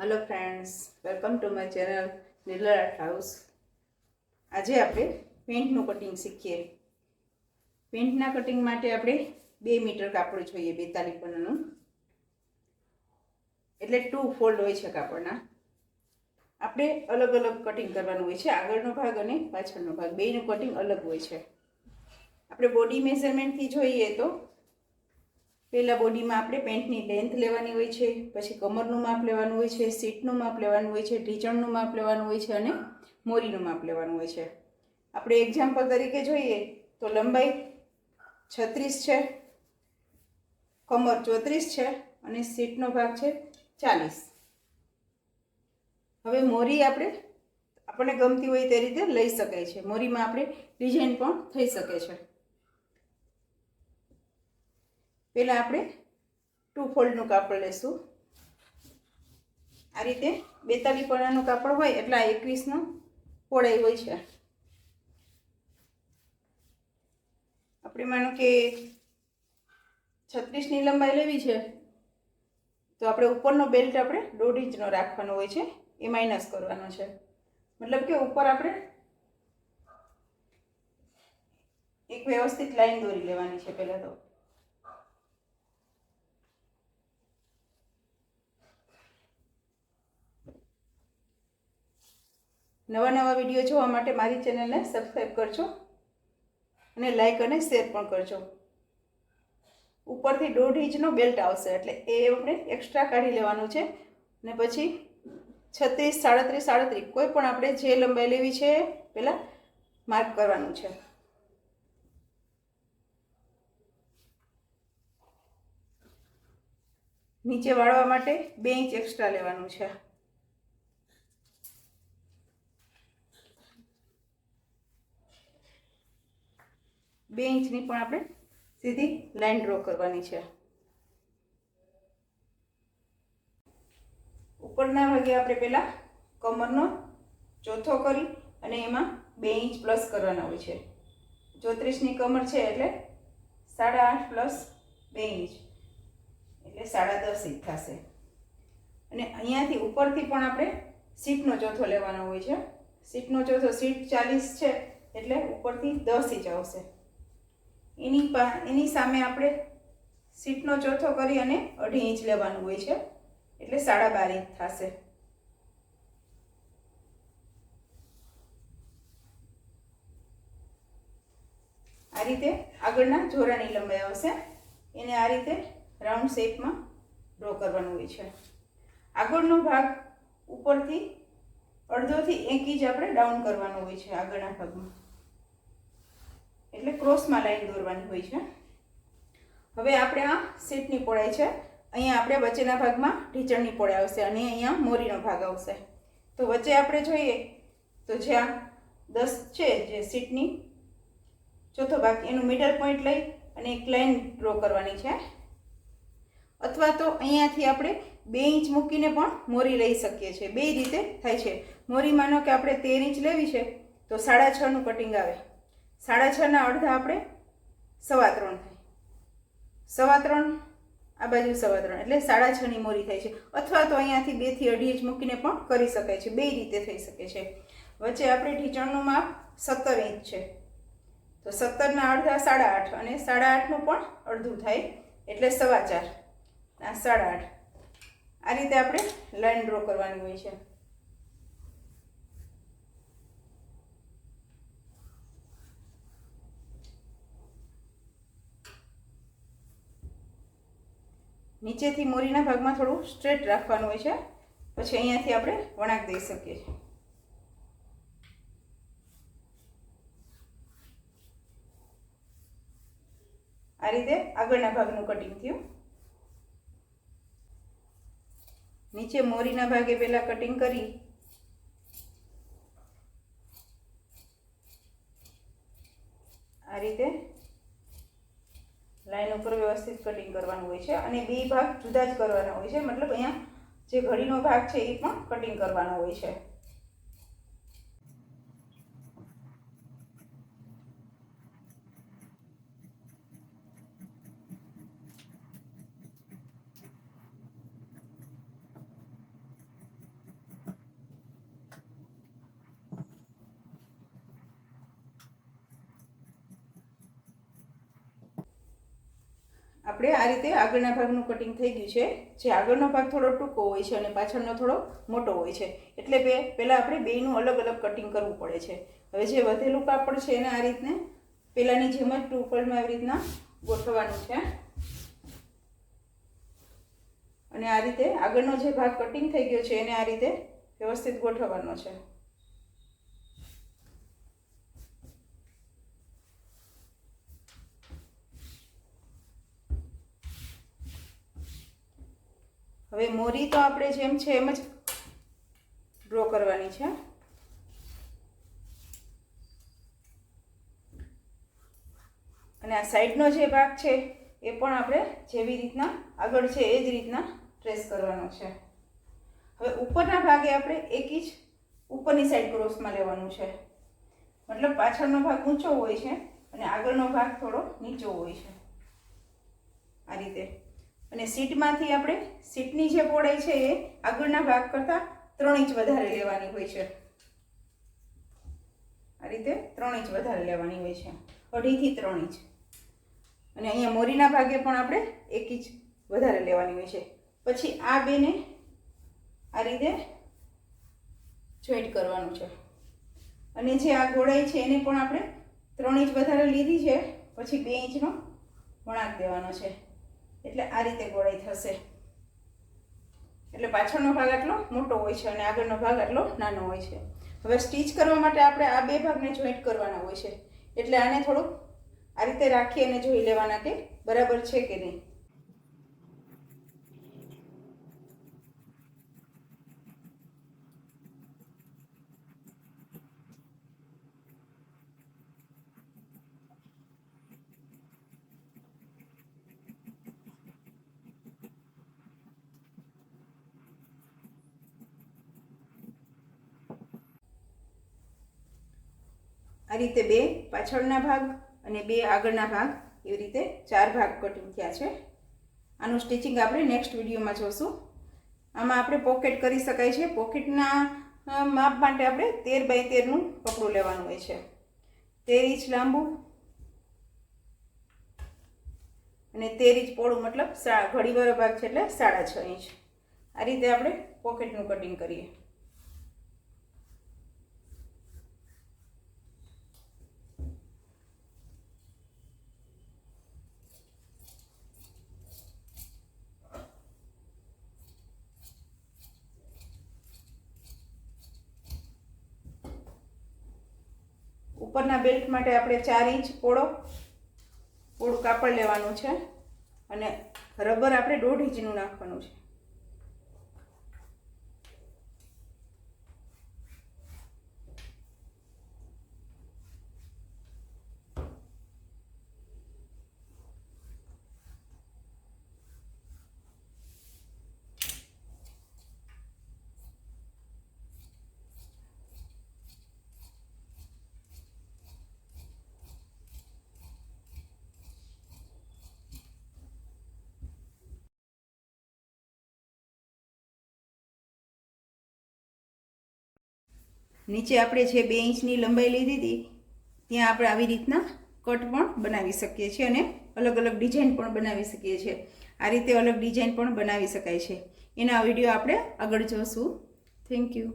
Hello friends, welcome to my channel Needler Art House. आज આપણે પેન્ટનું cutting શીખીએ। પેન્ટના cutting માટે આપણે 2 મીટર કાપડ જોઈએ, 42 પન્નાનું, એટલે 2 ફોલ્ડ હોય છે કાપડના। આપણે અલગ અલગ કટિંગ કરવાનું હોય છે, આગળનો ભાગ અને પાછળનો ભાગ બેયનું કટિંગ અલગ હોય છે। આપણે બોડી મેઝરમેન્ટથી જોઈએ તો પહેલા બોડીમાં આપણે પેન્ટની લેન્થ લેવાની હોય છે, પછી કમરનું માપ લેવાનું હોય છે, સીટનું માપ લેવાનું હોય છે, ઢીંચણનું માપ લેવાનું હોય છે અને મોરીનું માપ લેવાનું હોય છે। આપણે એક્ઝામ્પલ તરીકે જોઈએ તો લંબાઈ 36 છે, કમર 34 છે અને સીટનો ભાગ છે 40। હવે મોરી આપણને ગમતી હોય તે રીતે લઈ શકાય છે। મોરીમાં આપણે ડિઝાઇન પણ થઈ શકે છે। પહેલા આપણે 2 ફોલ્ડનું કાપડ લેશું। આ રીતે 42 પન્નાનું કાપડ હોય એટલે 21નું પહોળાઈ હોય છે। આપણે માનો કે 36ની લંબાઈ લેવી છે તો આપણે ઉપરનો બેલ્ટ આપણે 1.5 ઇંચનો રાખવાનો હોય છે, એ માઇનસ કરવાનો છે। મતલબ કે ઉપર આપણે એક વ્યવસ્થિત લાઈન દોરી લેવાની છે। પહેલા તો નવા વિડીયો જોવા માટે મારી ચેનલને સબસ્ક્રાઈબ કરજો અને લાઈક અને શેર પણ કરજો। ઉપરથી 1.5 ઇંચનો બેલ્ટ આવશે એટલે એ આપણે એક્સ્ટ્રા કાઢી લેવાનું છે અને પછી 36, 37, 38 કોઈ પણ આપણે જે લંબાઈ લેવી છે પહેલા માર્ક કરવાનું છે। નીચે વાળવા માટે 2 ઇંચ એક્સ્ટ્રા લેવાનું છે। બે ઇંચની પણ આપણે સીધી લાઈન ડ્રો કરવાની છે। ઉપરના ભાગે આપણે પહેલા કમરનો ચોથો કરી અને એમાં 2 ઇંચ પ્લસ કરવાના હોય છે। 34ની કમર છે એટલે 8.5 પ્લસ 2 ઇંચ એટલે 10.5 ઇંચ થશે। અને અહીંયાથી ઉપરથી પણ આપણે સીટનો ચોથો લેવાનો હોય છે। સીટનો ચોથો, સીટ 40 છે એટલે ઉપરથી 10 ઇંચ આવશે। એની સામે આપણે સીટનો ચોથો કરી અને 2.5 ઇંચ લેવાનું હોય છે એટલે 12.5 ઇંચ થશે। આ રીતે આગળના જોરાની લંબાઈ આવશે, એને આ રીતે રાઉન્ડ શેપમાં ડ્રો કરવાનું હોય છે। આગળનો ભાગ ઉપરથી 1/2 થી 1 ઇંચ આપણે ડાઉન કરવાનો હોય છે આગળના ભાગમાં, એટલે ક્રોસમાં લાઈન દોરવાની હોય છે। હવે આપણે આ સીટની પહોળાઈ છે, અહીંયા આપણે વચ્ચેના ભાગમાં ઢીંચણની પહોળાઈ આવશે અને અહીંયા મોરીનો ભાગ આવશે। તો વચ્ચે આપણે જોઈએ તો જ્યાં 10 છે, જે સીટની ચોથો ભાગ, એનું મિડલ પોઈન્ટ લઈ અને એક લાઈન ડ્રો કરવાની છે। અથવા તો અહીંયાથી આપણે 2 ઇંચ મૂકીને પણ મોરી લઈ શકીએ છીએ, બે રીતે થાય છે। મોરી માનો કે આપણે 13 ઇંચ લેવી છે તો 6.5નું કટિંગ આવે, 6.5ના અડધા આપણે 3.25 થાય, 3.25 આ બાજુ 3.25 એટલે 6.5ની મોરી થાય છે। અથવા તો અહીંયાથી 2 થી 2.5 ઇંચ મૂકીને પણ કરી શકાય છે, બે રીતે થઈ શકે છે। વચ્ચે આપણે ઢીંચણનું માપ 17 ઇંચ છે તો 17ના અડધા 8.5 અને 8.5નું પણ અડધું થાય એટલે 4.25, આ 8.5। આ રીતે આપણે લાઈન ડ્રો કરવાની હોય છે। નીચેથી મોરીના ભાગમાં થોડું સ્ટ્રેટ રાખવાનું હોય છે, પછી અહીંયાથી આપણે વળાંક દઈ શકીએ છીએ। આ રીતે આગળના ભાગનું કટિંગ થયું। નીચે મોરીના ભાગે પહેલા કટિંગ કરી આ રીતે લાઈન ઉપર વ્યવસ્થિત કટિંગ કરવાનું હોય છે અને બે ભાગ જુદા જ કરવાના હોય છે, મતલબ અહીંયા જે ઘડીનો ભાગ છે એ પણ કટિંગ કરવાનો હોય છે। આપણે આ રીતે આગળના ભાગનું કટિંગ થઈ ગયું છે. જે આગળનો ભાગ થોડો ટૂંકો હોય છે અને પાછળનો થોડો મોટો હોય છે, એટલે પહેલાં આપણે બેયનું અલગ અલગ કટિંગ કરવું પડે છે. હવે જે વધેલું કાપડ છે એને આ રીતને પહેલાંની જેમ જ ટુ ફોલ્ડમાં આવી રીતના ગોઠવવાનું છે અને આ રીતે આગળનો જે ભાગ કટિંગ થઈ ગયો છે એને આ રીતે વ્યવસ્થિત ગોઠવવાનો છે. હવે મોરી તો આપણે જેમ છે એમ જ ડ્રો કરવાની છે. અને આ સાઈડનો જે ભાગ છે એ પણ આપણે જેવી રીતના આગળ છે એ જ રીતના ટ્રેસ કરવાનો છે. હવે ઉપરના ભાગે આપણે 1 ઇંચ ઉપરની સાઈડ ક્રોસમાં લેવાનું છે. મતલબ પાછળનો ભાગ ઊંચો હોય છે અને આગળનો ભાગ થોડો નીચો હોય છે આ રીતે. અને સીટમાંથી આપણે સીટની જે પહોળાઈ છે એ આગળના ભાગ કરતાં 3 ઇંચ વધારે લેવાની હોય છે. આ રીતે 3 ઇંચ વધારે લેવાની હોય છે, 2.5 થી 3 ઇંચ. અને અહીંયા મોરીના ભાગે પણ આપણે 1 ઇંચ વધારે લેવાની હોય છે. પછી આ બેને આ રીતે જોઈન્ટ કરવાનું છે. અને જે આ ગોળાઈ છે એને પણ આપણે 3 ઇંચ વધારે લીધી છે, પછી 2 ઇંચનો વળાંક દેવાનો છે, એટલે આ રીતે ગોળાઈ થશે. એટલે પાછળનો ભાગ આટલો મોટો હોય છે અને આગળનો ભાગ આટલો નાનો હોય છે. હવે સ્ટીચ કરવા માટે આપણે આ બે ભાગને જોઈન્ટ કરવાના હોય છે, એટલે આને થોડુંક આ રીતે રાખી અને જોઈ લેવાના કે બરાબર છે કે નહીં. આ રીતે 2 પાછળના ભાગ અને 2 આગળના ભાગ એવી રીતે 4 ભાગ કટિંગ થયા છે. આનું સ્ટિચિંગ આપણે નેક્સ્ટ વિડીયોમાં જોશું. આમાં આપણે પોકેટ કરી શકાય છે. પોકેટના માપ માટે આપણે 13 બાય 13નું કપડું લેવાનું હોય છે. 13 ઇંચ લાંબુ અને 13 ઇંચ પહોળું, મતલબ ઘડીવાળો ભાગ છે એટલે 6.5 ઇંચ. આ રીતે આપણે પોકેટનું કટિંગ કરીએ. ઉપરના બેલ્ટ માટે આપણે 4 ઇંચ પોળું કાપડ લેવાનું છે અને રબર આપણે 1.5 ઇંચનું નાખવાનું છે. નીચે આપણે જે 2 ઇંચની લંબાઈ લીધી હતી ત્યાં આપણે આવી રીતના કટ પણ બનાવી શકીએ છીએ અને અલગ અલગ ડિઝાઇન પણ બનાવી શકીએ છીએ. આ રીતે અલગ ડિઝાઇન પણ બનાવી શકાય છે. એના વિડીયો આપણે આગળ જોશું. Thank you.